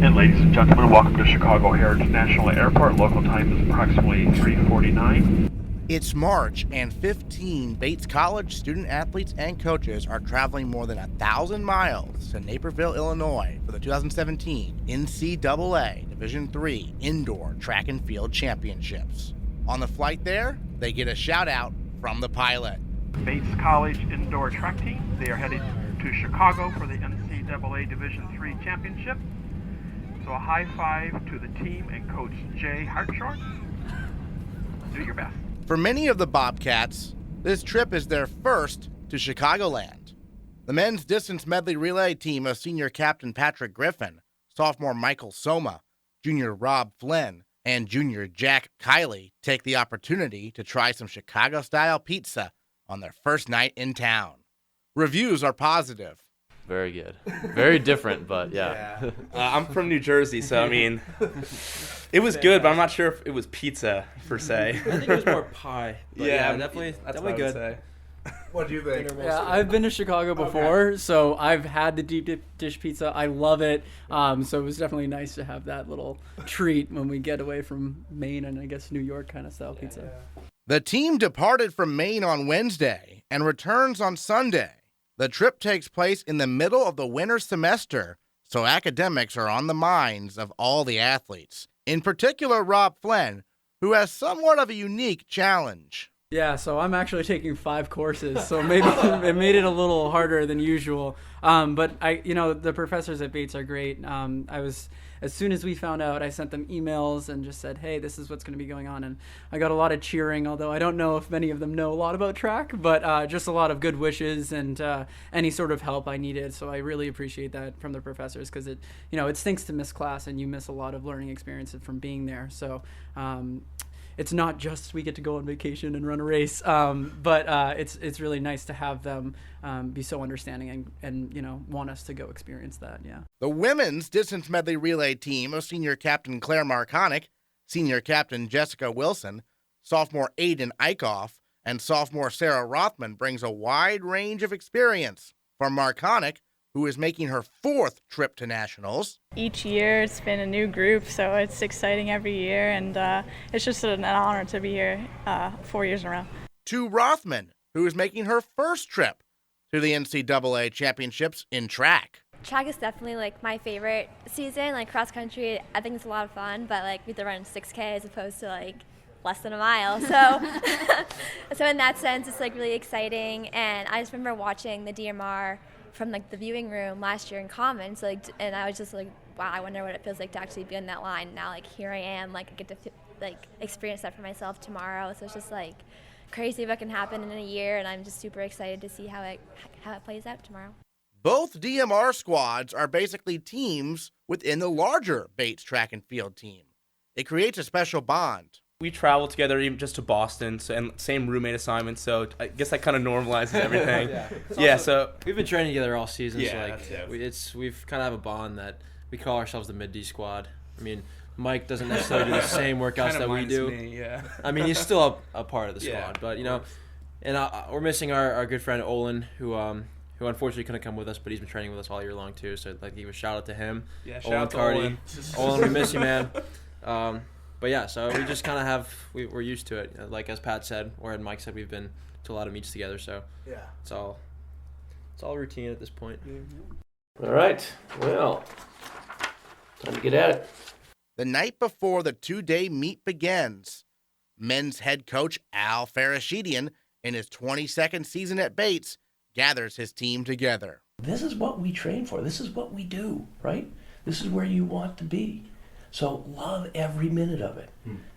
And ladies and gentlemen, welcome to Chicago Heritage National Airport. Local time is approximately 3:49. It's March, and 15 Bates College student athletes and coaches are traveling more than 1,000 miles to Naperville, Illinois for the 2017 NCAA Division III Indoor Track and Field Championships. On the flight there, they get a shout-out from the pilot. Bates College Indoor Track Team, they are headed to Chicago for the NCAA Division III Championship. So a high five to the team and Coach Jay Hartshorn. Do your best. For many of the Bobcats, this trip is their first to Chicagoland. The men's distance medley relay team of senior captain Patrick Griffin, sophomore Michael Soma, junior Rob Flynn, and junior Jack Kiley take the opportunity to try some Chicago-style pizza on their first night in town. Reviews are positive. Very good. Very different, but yeah. I'm from New Jersey, so I mean, it was good, but I'm not sure if it was pizza per se. I think it was more pie. Yeah, definitely good. What do you think? Yeah, I've been to Chicago before, so I've had the deep dish pizza. I love it. So it was definitely nice to have that little treat when we get away from Maine and I guess New York kind of style pizza. Yeah. The team departed from Maine on Wednesday and returns on Sunday. The trip takes place in the middle of the winter semester, so academics are on the minds of all the athletes. In particular, Rob Flynn, who has somewhat of a unique challenge. Yeah, so I'm actually taking 5 courses, so maybe it made it a little harder than usual. But the professors at Bates are great. As soon as we found out, I sent them emails and just said, hey, this is what's going to be going on. And I got a lot of cheering, although I don't know if many of them know a lot about track, but just a lot of good wishes and any sort of help I needed. So I really appreciate that from the professors because it stinks to miss class and you miss a lot of learning experiences from being there. So it's not just we get to go on vacation and run a race, but it's really nice to have them be so understanding and want us to go experience that. Yeah. The women's distance medley relay team of senior captain Claire Marconic, senior captain Jessica Wilson, sophomore Aiden Eichhoff, and sophomore Sarah Rothman brings a wide range of experience. For Marconic, who is making her 4th trip to nationals. Each year it's been a new group, so it's exciting every year, and it's just an honor to be here 4 years in a row. To Rothman, who is making her first trip to the NCAA championships in track. Track is definitely my favorite season. Cross country, I think it's a lot of fun, but we have to run 6K as opposed to less than a mile. So so in that sense, it's really exciting. And I just remember watching the DMR from the viewing room last year in Commons, and I was just wow, I wonder what it feels like to actually be on that line. Now here I am, I get to experience that for myself tomorrow. So it's just crazy what can happen in a year, and I'm just super excited to see how it plays out tomorrow. Both DMR squads are basically teams within the larger Bates track and field team. It creates a special bond. We travel together even just to Boston, and same roommate assignment, so I guess that kind of normalizes everything. So we've been training together all season. Yeah, so we've kind of have a bond that we call ourselves the Mid-D squad. I mean, Mike doesn't necessarily do the same workouts that we do. I mean, he's still a part of the squad, but and we're missing our good friend Olin, who unfortunately couldn't come with us, but he's been training with us all year long too. So I'd give a shout out to him. Yeah, shout out to Olin. Olin, we miss you, man. But yeah, so we just kind of we're used to it. As Pat said, or as Mike said, we've been to a lot of meets together, so yeah, it's all routine at this point. Mm-hmm. All right, well, time to get at it. The night before the 2-day meet begins, men's head coach Al Farashidyan, in his 22nd season at Bates, gathers his team together. This is what we train for. This is what we do, right? This is where you want to be. So love every minute of it.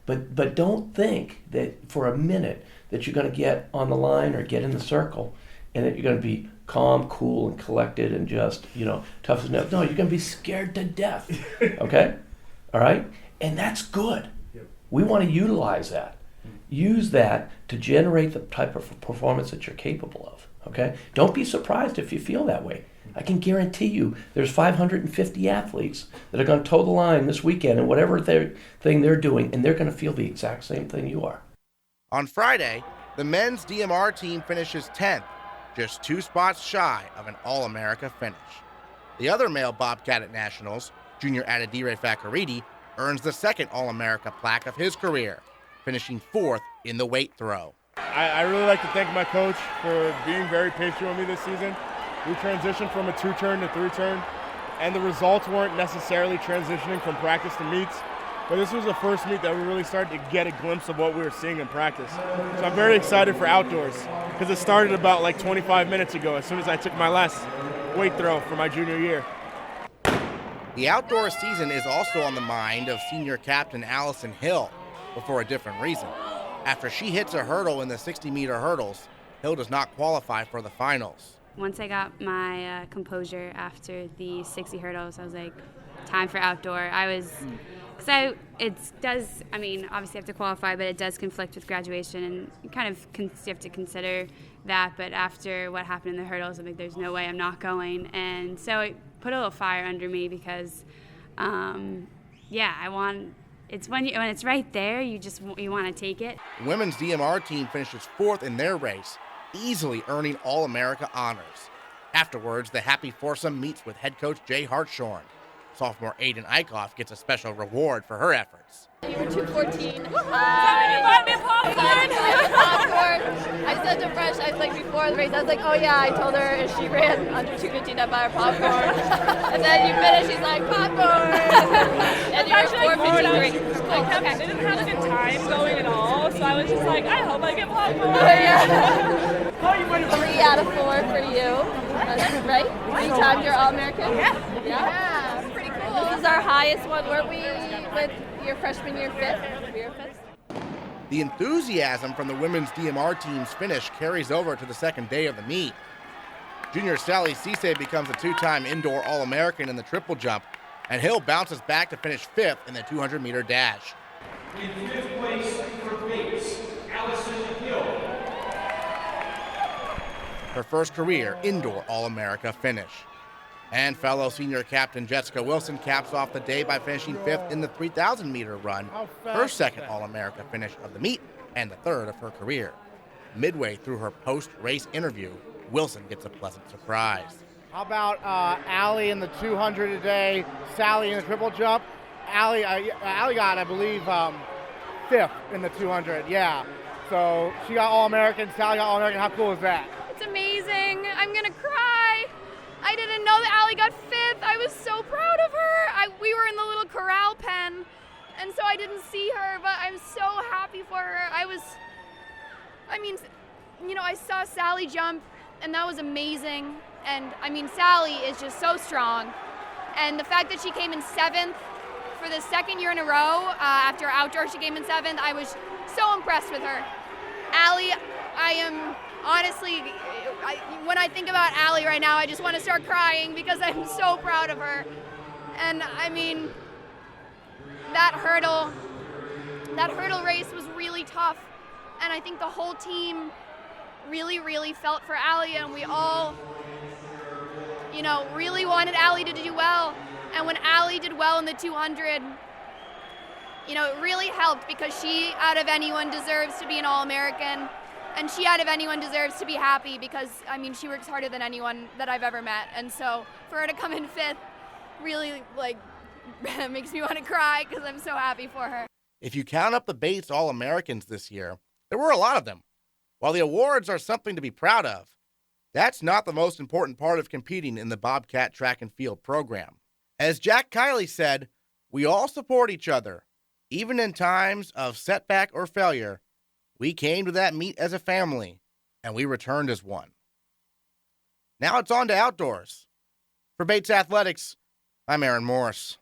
But don't think that for a minute that you're going to get on the line or get in the circle and that you're going to be calm, cool, and collected and just, tough as nails. No, you're going to be scared to death, okay? All right? And that's good. Yep. We want to utilize that. Use that to generate the type of performance that you're capable of, okay? Don't be surprised if you feel that way. I can guarantee you there's 550 athletes that are going to toe the line this weekend and whatever thing they're doing, and they're going to feel the exact same thing you are. On Friday, the men's DMR team finishes 10th, just 2 spots shy of an All-America finish. The other male Bobcat at Nationals, Junior Adedire Fakaridi earns the second All-America plaque of his career, finishing 4th in the weight throw. I really like to thank my coach for being very patient with me this season. We transitioned from a 2-turn to 3-turn, and the results weren't necessarily transitioning from practice to meets, but this was the first meet that we really started to get a glimpse of what we were seeing in practice. So I'm very excited for outdoors, because it started about like 25 minutes ago as soon as I took my last weight throw for my junior year. The outdoor season is also on the mind of senior captain Allison Hill, but for a different reason. After she hits a hurdle in the 60-meter hurdles, Hill does not qualify for the finals. Once I got my composure after the 60 hurdles, I was like, time for outdoor. Obviously you have to qualify, but it does conflict with graduation, and you have to consider that. But after what happened in the hurdles, I'm like, there's no way I'm not going. And so it put a little fire under me because, it's when it's right there, you want to take it. The women's DMR team finishes 4th in their race, easily earning All-America honors. Afterwards, the happy foursome meets with head coach Jay Hartshorn. Sophomore Aiden Eichhoff gets a special reward for her efforts. You were 2:14. Bought me popcorn. I said to Fresh, before the race, I was like, oh yeah, I told her if she ran under 2:15, I'd buy her popcorn. And then you finished, she's like, popcorn. And you were 4:53. I didn't have a good time going at all, so I was just like, I hope I get popcorn. Yeah. 3 out of 4 for you. Right? 3 times you're All-American? Yeah. Pretty cool. This is our highest one. Weren't we with your freshman year 5th? We were 5th? The enthusiasm from the women's DMR team's finish carries over to the second day of the meet. Junior Sally Cisse becomes a 2-time indoor All-American in the triple jump, and Hill bounces back to finish 5th in the 200-meter dash. In 5th place for Bates, Allison Hill. Her first career indoor All-America finish. And fellow senior captain Jessica Wilson caps off the day by finishing 5th in the 3,000-meter run, her second All-America finish of the meet and the 3rd of her career. Midway through her post-race interview, Wilson gets a pleasant surprise. How about Allie in the 200 today, Sally in the triple jump? Allie got, I believe, 5th in the 200, yeah. So she got All-American, Sally got All-American. How cool is that? It's amazing. I'm going to cry. I didn't know that Allie got 5th. I was so proud of her. We were in the little corral pen, and so I didn't see her, but I'm so happy for her. I saw Sally jump, and that was amazing. And, Sally is just so strong. And the fact that she came in 7th for the second year in a row, after outdoor she came in 7th, I was so impressed with her. Allie, I am honestly, when I think about Allie right now, I just want to start crying because I'm so proud of her. And that hurdle race was really tough. And I think the whole team really, really felt for Allie, and we all, really wanted Allie to do well. And when Allie did well in the 200, it really helped because she, out of anyone, deserves to be an All-American. And she, out of anyone, deserves to be happy because, she works harder than anyone that I've ever met. And so for her to come in 5th really, makes me want to cry because I'm so happy for her. If you count up the Bates All-Americans this year, there were a lot of them. While the awards are something to be proud of, that's not the most important part of competing in the Bobcat track and field program. As Jack Kiley said, we all support each other. Even in times of setback or failure, we came to that meet as a family, and we returned as one. Now it's on to outdoors. For Bates Athletics, I'm Aaron Morris.